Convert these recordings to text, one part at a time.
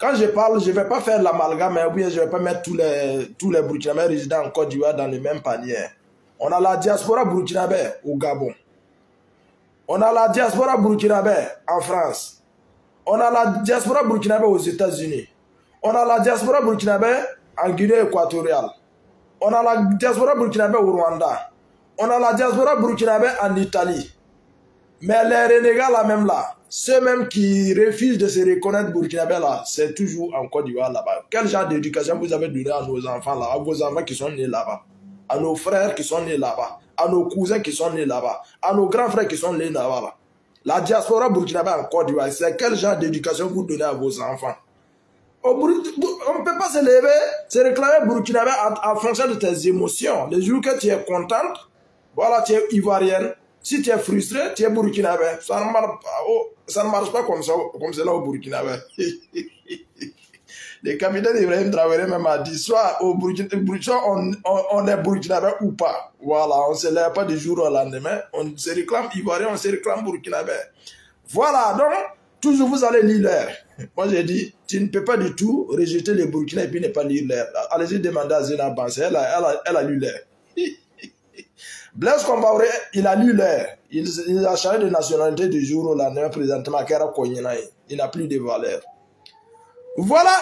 quand je parle, je ne vais pas faire l'amalgame, ou bien je ne vais pas mettre tous les Burkinabés résidents en Côte d'Ivoire dans le même panier. On a la diaspora burkinabé au Gabon. On a la diaspora burkinabé en France. On a la diaspora burkinabé aux États-Unis. On a la diaspora burkinabé en Guinée équatoriale. On a la diaspora burkinabé au Rwanda. On a la diaspora burkinabé en Italie. Mais les renégats là même là, ceux mêmes qui refusent de se reconnaître burkinabé là, c'est toujours en Côte d'Ivoire là-bas. Quel genre d'éducation vous avez donné à nos enfants là, à vos enfants qui sont nés là-bas, à nos frères qui sont nés là-bas, à nos cousins qui sont nés là-bas, à nos grands frères qui sont nés là-bas là. La diaspora burkinabé en Côte d'Ivoire, c'est quel genre d'éducation vous donnez à vos enfants? On ne peut pas se lever, se réclamer burkinabé en fonction de tes émotions. Les jours que tu es contente, voilà, tu es ivoirienne. Si tu es frustré, tu es burkinabé. Ça ne marche pas comme cela au Burkinabé. Le capitaine Ibrahim Traoré même a dit, soit au Burkina, on est burkinabé ou pas. Voilà, on ne se lève pas du jour au lendemain. On se réclame ivoirien, on se réclame burkinabé. Voilà, donc, toujours vous allez lire l'air. Moi j'ai dit, tu ne peux pas du tout rejeter les Burkinabés et puis ne pas lire l'air. Allez-y demander à Zéna Bansé, elle a lu l'air. Blaise Compaoré, il a lu l'air. Il a changé de nationalité du jour au lendemain, présentement, il n'a plus de valeur. Voilà.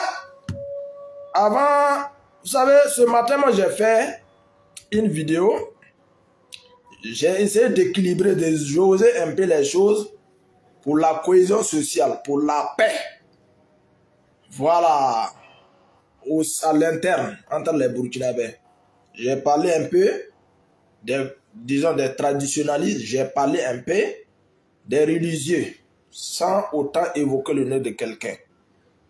Avant, vous savez, ce matin, moi, j'ai fait une vidéo. J'ai essayé d'équilibrer, de joser un peu les choses pour la cohésion sociale, pour la paix. Voilà. À l'interne, entre les Burkinabés. J'ai parlé un peu disons des traditionnalistes, j'ai parlé un peu des religieux, sans autant évoquer le nom de quelqu'un.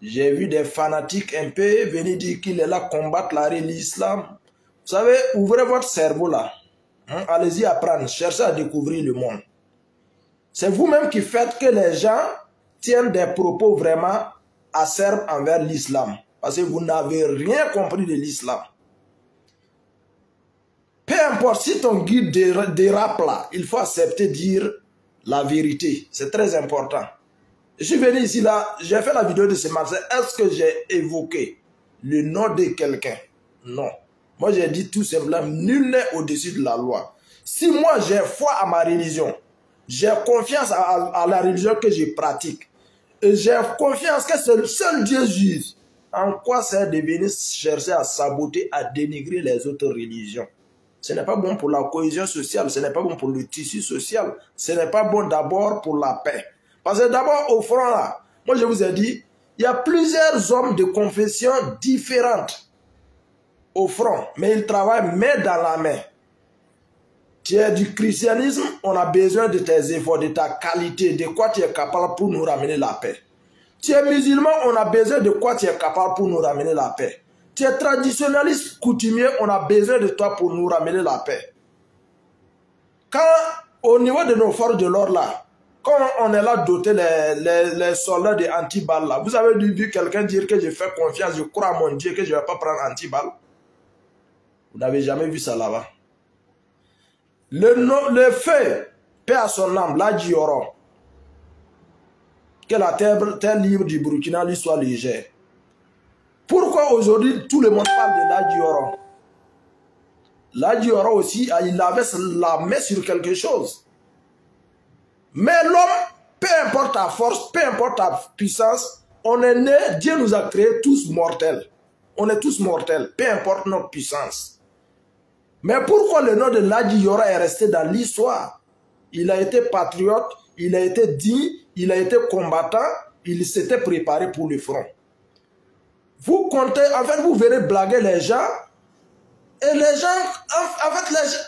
J'ai vu des fanatiques un peu venir dire qu'il est là combattre l'islam. Vous savez, ouvrez votre cerveau là. Allez-y apprendre, cherchez à découvrir le monde. C'est vous-même qui faites que les gens tiennent des propos vraiment acerbes envers l'islam. Parce que vous n'avez rien compris de l'islam. Peu importe si ton guide dérape là, il faut accepter de dire la vérité. C'est très important. Je suis venu ici là, j'ai fait la vidéo de ce matin. Est-ce que j'ai évoqué le nom de quelqu'un? Non. Moi j'ai dit tout simplement, nul n'est au-dessus de la loi. Si moi j'ai foi à ma religion, j'ai confiance à la religion que je pratique, et j'ai confiance que c'est le seul Dieu juge, en quoi c'est de venir chercher à saboter, à dénigrer les autres religions? Ce n'est pas bon pour la cohésion sociale, ce n'est pas bon pour le tissu social, ce n'est pas bon d'abord pour la paix. Parce que d'abord au front là, moi je vous ai dit, il y a plusieurs hommes de confessions différentes au front, mais ils travaillent main dans la main. Tu es du christianisme, on a besoin de tes efforts, de ta qualité, de quoi tu es capable pour nous ramener la paix. Tu es musulman, on a besoin de quoi tu es capable pour nous ramener la paix. Tu es traditionnaliste, coutumier, on a besoin de toi pour nous ramener la paix. Quand, au niveau de nos forces de l'ordre là, quand on est là doté les soldats de anti-balles là, vous avez vu quelqu'un dire que je fais confiance, je crois à mon Dieu que je ne vais pas prendre anti-balles? Vous n'avez jamais vu ça là-bas. Le feu, paix à son âme, là Dioro, que la terre libre du Burkina lui soit légère. Pourquoi aujourd'hui tout le monde parle de l'Adioro? L'Adioro aussi, il avait la main sur quelque chose. Mais l'homme, peu importe ta force, peu importe ta puissance, on est né, Dieu nous a créés tous mortels. On est tous mortels, peu importe notre puissance. Mais pourquoi le nom de l'Adioro est resté dans l'histoire? Il a été patriote, il a été digne, il a été combattant, il s'était préparé pour le front. Vous comptez, en fait, vous venez blaguer les gens. Et les gens, en fait, les gens...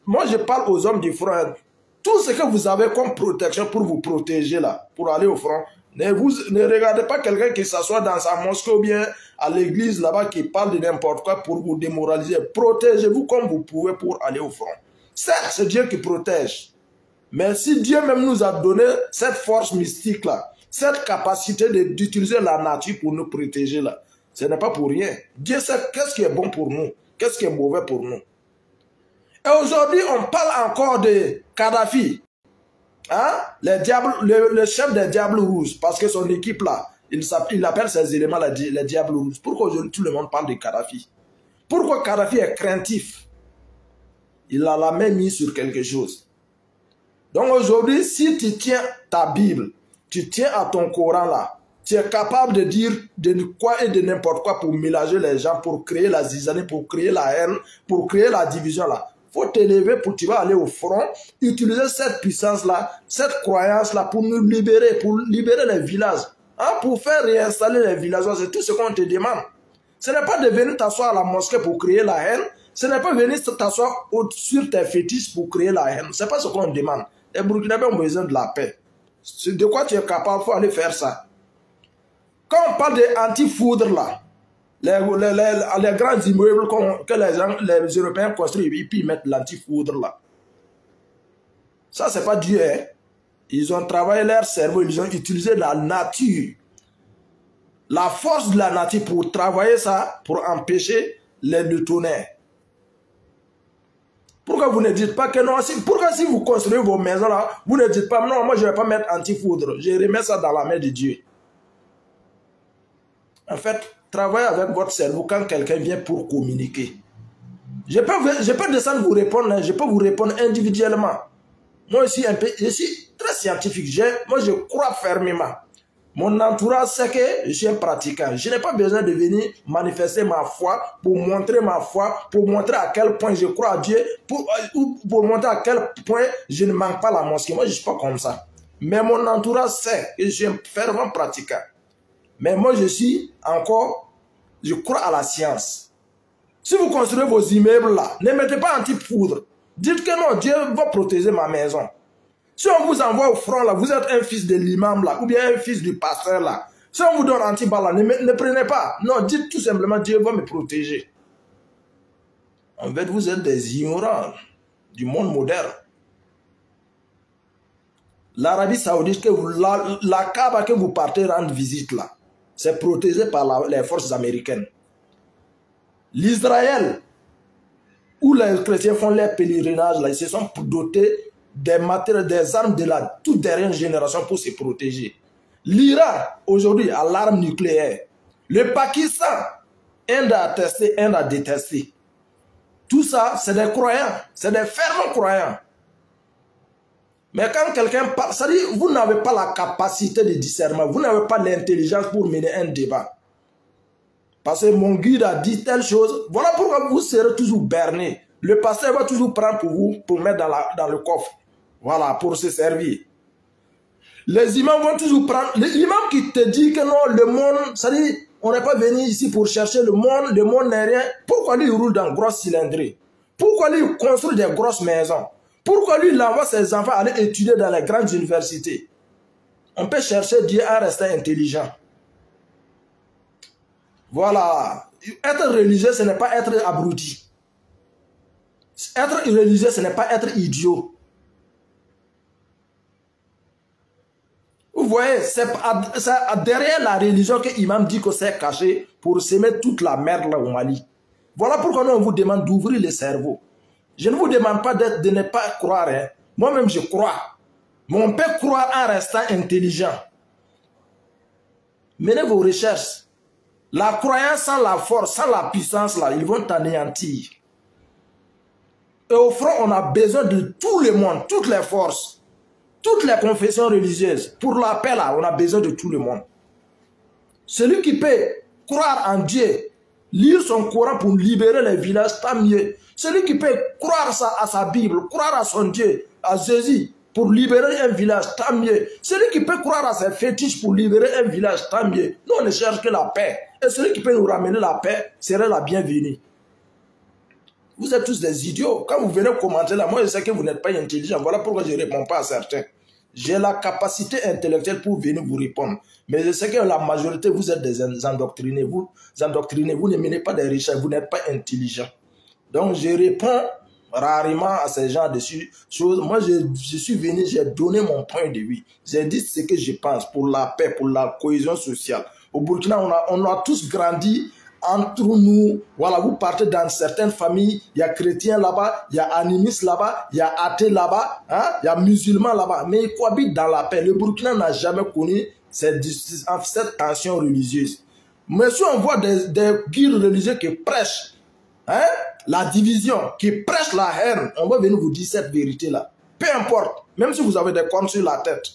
Moi, je parle aux hommes du front. Tout ce que vous avez comme protection pour vous protéger là, pour aller au front, ne regardez pas quelqu'un qui s'assoit dans sa mosquée ou bien à l'église là-bas qui parle de n'importe quoi pour vous démoraliser. Protégez-vous comme vous pouvez pour aller au front. Certes, c'est Dieu qui protège. Mais si Dieu même nous a donné cette force mystique là, cette capacité d'utiliser la nature pour nous protéger là, ce n'est pas pour rien. Dieu sait qu'est-ce qui est bon pour nous, qu'est-ce qui est mauvais pour nous. Et aujourd'hui, on parle encore de Kadhafi, hein? Le chef des Diables Rouges, parce que son équipe là, il appelle ces éléments les diables rouges. Pourquoi aujourd'hui tout le monde parle de Kadhafi? Pourquoi Kadhafi est craintif? Il a la main mise sur quelque chose. Donc aujourd'hui, si tu tiens ta Bible, tu tiens à ton Coran là, tu es capable de dire de quoi et de n'importe quoi pour mélanger les gens, pour créer la zizanie, pour créer la haine, pour créer la division là. Faut t'élever pour tu vas aller au front, utiliser cette puissance là, cette croyance là pour nous libérer, pour libérer les villages, hein, pour faire réinstaller les villageois. C'est tout ce qu'on te demande. Ce n'est pas de venir t'asseoir à la mosquée pour créer la haine. Ce n'est pas venir t'asseoir sur tes fétiches pour créer la haine. Ce n'est pas ce qu'on demande. Les Burkinabés ont besoin de la paix. De quoi tu es capable, il faut aller faire ça. Quand on parle d'anti-foudre là, les grands immeubles que les Européens construisent, et puis ils mettent l'anti-foudre là. Ça, c'est pas Dieu. Hein? Ils ont travaillé leur cerveau, ils ont utilisé la nature. La force de la nature pour travailler ça, pour empêcher les tonnerres. Pourquoi vous ne dites pas que non? Pourquoi si vous construisez vos maisons là, vous ne dites pas non, moi je ne vais pas mettre anti-foudre. Je remets ça dans la main de Dieu. En fait, travaillez avec votre cerveau quand quelqu'un vient pour communiquer. Je peux descendre vous répondre, hein, je peux vous répondre individuellement. Moi aussi, je suis très scientifique. Moi, je crois fermement. Mon entourage sait que je suis un pratiquant. Je n'ai pas besoin de venir manifester ma foi pour montrer ma foi, pour montrer à quel point je crois à Dieu, pour montrer à quel point je ne manque pas la mosquée. Moi, je ne suis pas comme ça. Mais mon entourage sait que je suis un fervent pratiquant. Mais moi, je crois à la science. Si vous construisez vos immeubles là, ne mettez pas anti-foudre. Dites que non, Dieu va protéger ma maison. Si on vous envoie au front, là, vous êtes un fils de l'imam, là, ou bien un fils du pasteur, là. Si on vous donne anti-balle, là, ne prenez pas. Non, dites tout simplement, Dieu va me protéger. En fait, vous êtes des ignorants du monde moderne. L'Arabie Saoudite, la Kaaba que vous partez rendre visite, là, c'est protégé par les forces américaines. L'Israël, où les chrétiens font leur pèlerinage, là, ils se sont dotés des matériaux, des armes de la toute dernière génération pour se protéger. L'Iran, aujourd'hui, a l'arme nucléaire. Le Pakistan, Inde a testé, Inde a détesté. Tout ça, c'est des croyants, c'est des fervents croyants. Mais quand quelqu'un parle, ça dit, vous n'avez pas la capacité de discernement, vous n'avez pas l'intelligence pour mener un débat. Parce que mon guide a dit telle chose, voilà pourquoi vous serez toujours berné. Le pasteur va toujours prendre pour vous, pour mettre dans le coffre. Voilà, pour se servir. Les imams vont toujours prendre... L'imam qui te dit que non, le monde... Ça dit, on n'est pas venu ici pour chercher le monde n'est rien. Pourquoi lui, il roule dans une grosse cylindrée? Pourquoi lui, il construit des grosses maisons? Pourquoi lui, il envoie ses enfants aller étudier dans les grandes universités? On peut chercher Dieu à rester intelligent. Voilà. Être religieux, ce n'est pas être abruti. Être religieux, ce n'est pas être idiot. Vous voyez, c'est derrière la religion que l'imam dit que c'est caché pour semer toute la merde là au Mali. Voilà pourquoi nous on vous demande d'ouvrir le cerveau. Je ne vous demande pas de ne pas croire. Hein. Moi-même je crois. Mais on peut croire en restant intelligent. Menez vos recherches. La croyance sans la force, sans la puissance là, ils vont t'anéantir. Et au front, on a besoin de tout le monde, toutes les forces. Toutes les confessions religieuses, pour la paix là, on a besoin de tout le monde. Celui qui peut croire en Dieu, lire son Coran pour libérer les villages, tant mieux. Celui qui peut croire à sa Bible, croire à son Dieu, à Jésus, pour libérer un village, tant mieux. Celui qui peut croire à ses fétiches pour libérer un village, tant mieux. Nous, on ne cherche que la paix. Et celui qui peut nous ramener la paix serait la bienvenue. Vous êtes tous des idiots. Quand vous venez commenter là, moi je sais que vous n'êtes pas intelligent. Voilà pourquoi je ne réponds pas à certains. J'ai la capacité intellectuelle pour venir vous répondre. Mais je sais que la majorité, vous êtes des endoctrinés. Vous ne menez pas des recherches, vous n'êtes pas intelligent. Donc je réponds rarement à ces gens de choses. Moi je suis venu, j'ai donné mon point de vue. J'ai dit ce que je pense pour la paix, pour la cohésion sociale. Au Burkina, on a tous grandi entre nous. Voilà, vous partez dans certaines familles, il y a chrétiens là-bas, il y a animistes là-bas, il y a athées là-bas, hein, il y a musulmans là-bas, mais ils cohabitent dans la paix. Le Burkina n'a jamais connu cette tension religieuse. Mais si on voit des guides religieux qui prêchent la division, qui prêchent la haine, on va venir vous dire cette vérité-là. Peu importe, même si vous avez des cornes sur la tête.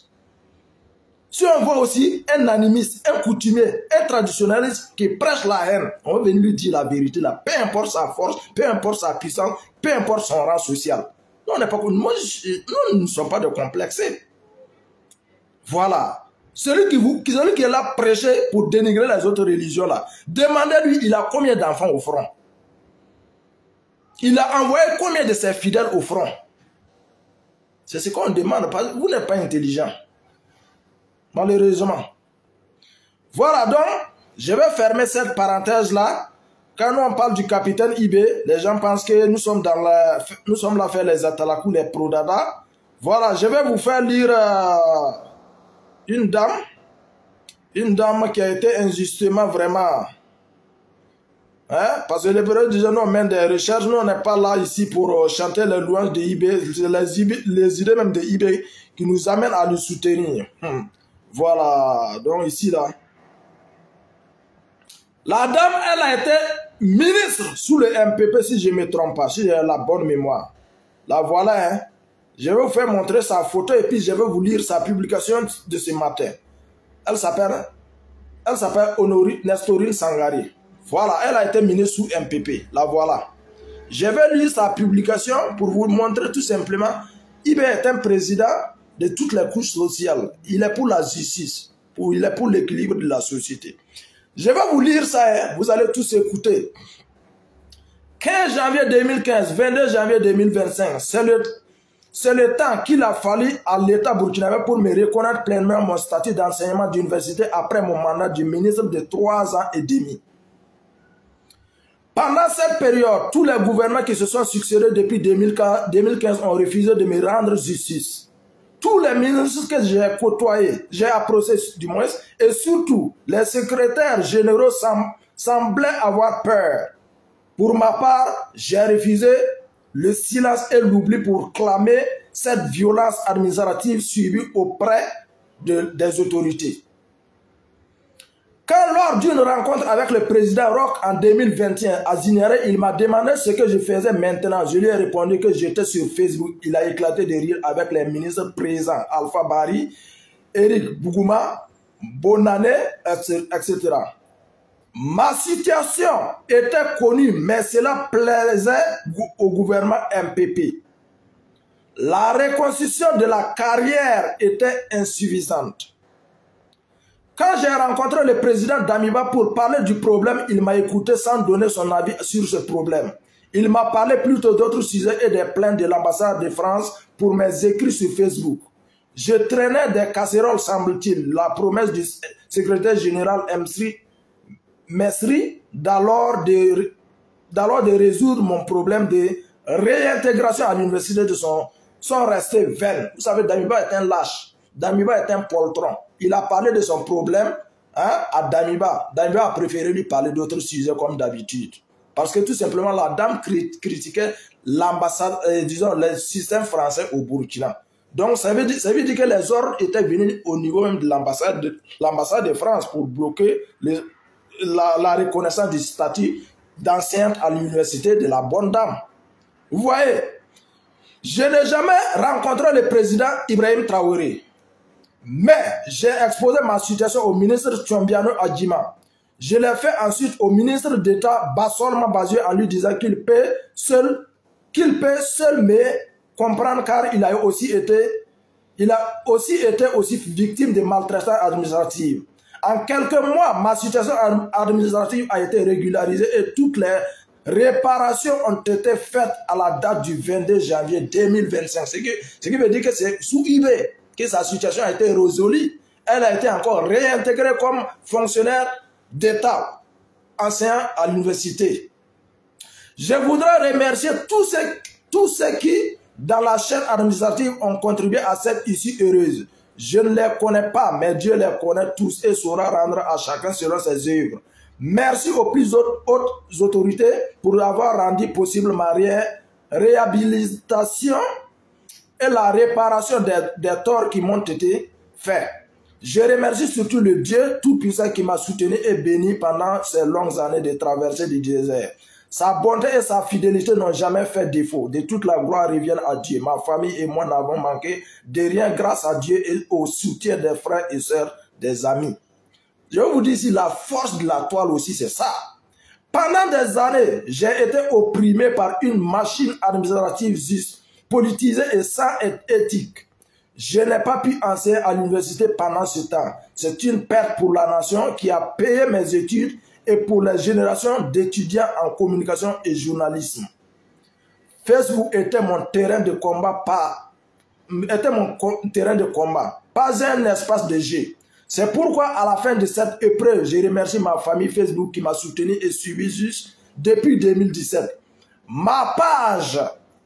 Si on voit aussi un animiste, un coutumier, un traditionnaliste qui prêche la haine, on va venir lui dire la vérité là. Peu importe sa force, peu importe sa puissance, peu importe son rang social. Nous, nous ne sommes pas de complexés. Voilà. Celui qui est là prêcher pour dénigrer les autres religions là, demandez-lui, il a combien d'enfants au front? Il a envoyé combien de ses fidèles au front? C'est ce qu'on demande. Vous n'êtes pas intelligent. Malheureusement. Voilà donc, je vais fermer cette parenthèse-là. Quand nous on parle du capitaine Ibé, les gens pensent que nous sommes là à faire les Atalakou, les Prodada. Voilà, je vais vous faire lire une dame qui a été injustement vraiment... parce que les périodes déjà nous on mène des recherches, nous on n'est pas là ici pour chanter les louanges de Ibé, les idées même de Ibé qui nous amènent à le soutenir. Voilà, donc ici là. La dame, elle a été ministre sous le MPP si je ne me trompe pas, si j'ai la bonne mémoire. La voilà, hein. Je vais vous faire montrer sa photo et puis je vais vous lire sa publication de ce matin. Elle s'appelle Nestorine Sangari. Voilà, elle a été ministre sous MPP. La voilà. Je vais lire sa publication pour vous montrer tout simplement. Ibé est un président de toutes les couches sociales. Il est pour la justice. Il est pour l'équilibre de la société. Je vais vous lire ça. Hein. Vous allez tous écouter. 15 janvier 2015, 22 janvier 2025. C'est le temps qu'il a fallu à l'État burkinabé pour me reconnaître pleinement mon statut d'enseignement d'université après mon mandat de ministre de 3 ans et demi. Pendant cette période, tous les gouvernements qui se sont succédés depuis 2015 ont refusé de me rendre justice. Tous les ministres que j'ai côtoyés, j'ai approché du moins, et surtout les secrétaires généraux semblaient avoir peur. Pour ma part, j'ai refusé le silence et l'oubli pour clamer cette violence administrative subie auprès des autorités. Quand lors d'une rencontre avec le président Roch en 2021 à Zinéré, il m'a demandé ce que je faisais maintenant. Je lui ai répondu que j'étais sur Facebook. Il a éclaté de rire avec les ministres présents, Alpha Bari, Eric Bougouma, Bonané, etc. Ma situation était connue, mais cela plaisait au gouvernement MPP. La reconstruction de la carrière était insuffisante. Quand j'ai rencontré le président d'Amiba pour parler du problème, il m'a écouté sans donner son avis sur ce problème. Il m'a parlé plutôt d'autres sujets et des plaintes de l'ambassade de France pour mes écrits sur Facebook. Je traînais des casseroles, semble-t-il, la promesse du secrétaire général Mesri d'alors de résoudre mon problème de réintégration à l'université de sont restés vaines. Vous savez, Damiba est un lâche. Damiba est un poltron. Il a parlé de son problème à Damiba. Damiba a préféré lui parler d'autres sujets comme d'habitude. Parce que tout simplement, la dame critiquait l'ambassade, disons, le système français au Burkina. Donc, ça veut dire que les ordres étaient venus au niveau même de l'ambassade de France pour bloquer la reconnaissance du statut d'enseignante à l'université de la bonne dame. Vous voyez, je n'ai jamais rencontré le président Ibrahim Traoré. Mais j'ai exposé ma situation au ministre Tchombiano Adjima. Je l'ai fait ensuite au ministre d'État Bassolma Bazoum en lui disant qu'il peut seul me comprendre car il a aussi été victime de maltraitance administrative. En quelques mois, ma situation administrative a été régularisée et toutes les réparations ont été faites à la date du 22 janvier 2025. Ce qui veut dire que c'est sous Ibé que sa situation a été résolue. Elle a été encore réintégrée comme fonctionnaire d'État, enseignant à l'université. Je voudrais remercier tous ceux qui, dans la chaîne administrative, ont contribué à cette issue heureuse. Je ne les connais pas, mais Dieu les connaît tous et saura rendre à chacun selon ses œuvres. Merci aux plus hautes autorités pour avoir rendu possible ma réhabilitation et la réparation des torts qui m'ont été faits. Je remercie surtout le Dieu Tout-Puissant qui m'a soutenu et béni pendant ces longues années de traversée du désert. Sa bonté et sa fidélité n'ont jamais fait défaut. De toute la gloire reviennent à Dieu. Ma famille et moi n'avons manqué de rien grâce à Dieu et au soutien des frères et sœurs, des amis. Je vous dis ici, la force de la toile aussi, c'est ça. Pendant des années, j'ai été opprimé par une machine administrative politisée et sans éthique. Je n'ai pas pu enseigner à l'université pendant ce temps. C'est une perte pour la nation qui a payé mes études et pour les générations d'étudiants en communication et journalisme. Facebook était mon terrain de combat, pas un espace de jeu. C'est pourquoi à la fin de cette épreuve, je remercie ma famille Facebook qui m'a soutenu et suivi juste depuis 2017. Ma page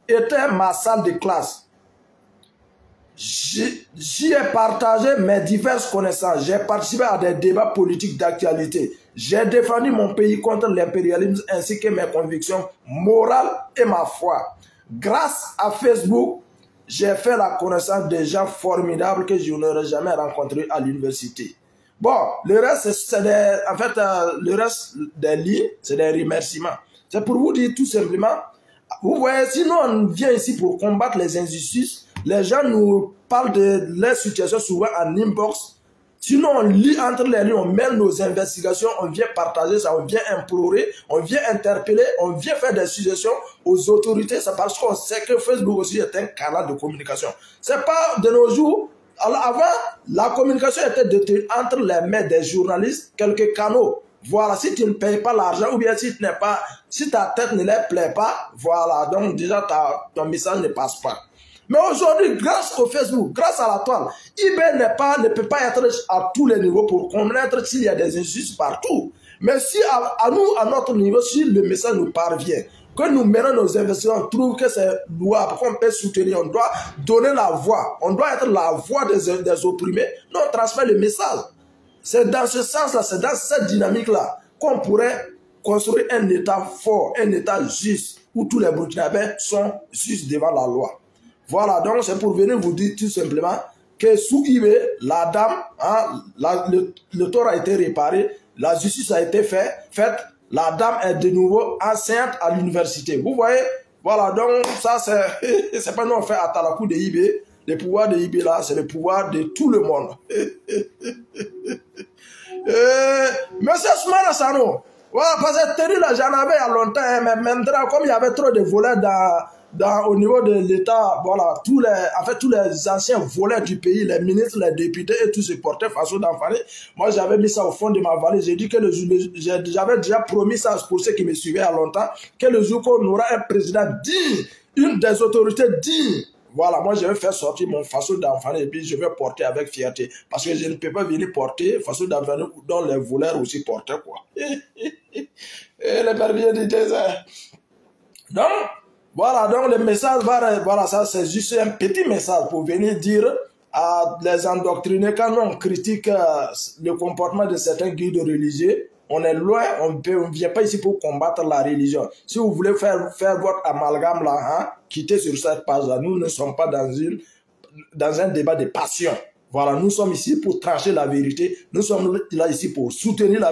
était ma salle de classe. J'y ai partagé mes diverses connaissances. J'ai participé à des débats politiques d'actualité. J'ai défendu mon pays contre l'impérialisme ainsi que mes convictions morales et ma foi. Grâce à Facebook, j'ai fait la connaissance de gens formidables que je n'aurais jamais rencontrés à l'université. Bon, le reste, le reste des lignes, c'est des remerciements. C'est pour vous dire tout simplement, vous voyez, sinon on vient ici pour combattre les injustices. Les gens nous parlent de leur situation souvent en inbox. Sinon, on lit entre les lignes, on mène nos investigations, on vient partager ça, on vient implorer, on vient interpeller, on vient faire des suggestions aux autorités. C'est parce qu'on sait que Facebook aussi est un canal de communication. C'est pas de nos jours. Alors avant, la communication était détenue entre les mains des journalistes, quelques canaux. Voilà, si tu ne payes pas l'argent ou bien si ta tête ne leur plaît pas, voilà, donc déjà ton message ne passe pas. Mais aujourd'hui, grâce au Facebook, grâce à la toile, eBay ne peut pas être à tous les niveaux pour connaître s'il y a des injustices partout. Mais si à nous, à notre niveau, si le message nous parvient, que nous menons nos investigations, on trouve que c'est louable, qu'on peut soutenir, on doit donner la voix, on doit être la voix des opprimés, nous on transmet le message. C'est dans ce sens-là, c'est dans cette dynamique-là qu'on pourrait construire un État fort, un État juste, où tous les Burkinabés sont justes devant la loi. Voilà, donc c'est pour venir vous dire tout simplement que sous eBay, la dame, hein, le tort a été réparé, la justice a été faite, la dame est de nouveau enseignante à l'université. Vous voyez, voilà, donc ça c'est pas nous on fait à Talakou de eBay. Le pouvoir de eBay là, c'est le pouvoir de tout le monde. Monsieur Soumana Sano, voilà, parce que tenu là, j'en avais il y a longtemps, hein, mais maintenant, comme il y avait trop de voleurs au niveau de l'État, voilà, tous les anciens voleurs du pays, les ministres, les députés et tous se portaient Faso Damphane. Moi, j'avais mis ça au fond de ma valise. J'ai dit que j'avais déjà promis ça pour ceux qui me suivaient il y a longtemps, que le jour qu'on aura un président digne, une des autorités dignes, voilà, moi je vais faire sortir mon Faso Damphane et puis je vais porter avec fierté. Parce que je ne peux pas venir porter Faso Damphane dont les voleurs aussi portaient, quoi. Et les permis du désert. Donc, voilà, donc le message, voilà, ça c'est juste un petit message pour venir dire à les endoctrinés quand on critique le comportement de certains guides religieux. On est loin, on ne vient pas ici pour combattre la religion. Si vous voulez faire votre amalgame là, hein, quittez sur cette page-là. Nous ne sommes pas dans un débat de passion. Voilà, nous sommes ici pour trancher la vérité. Nous sommes là ici pour soutenir la vérité.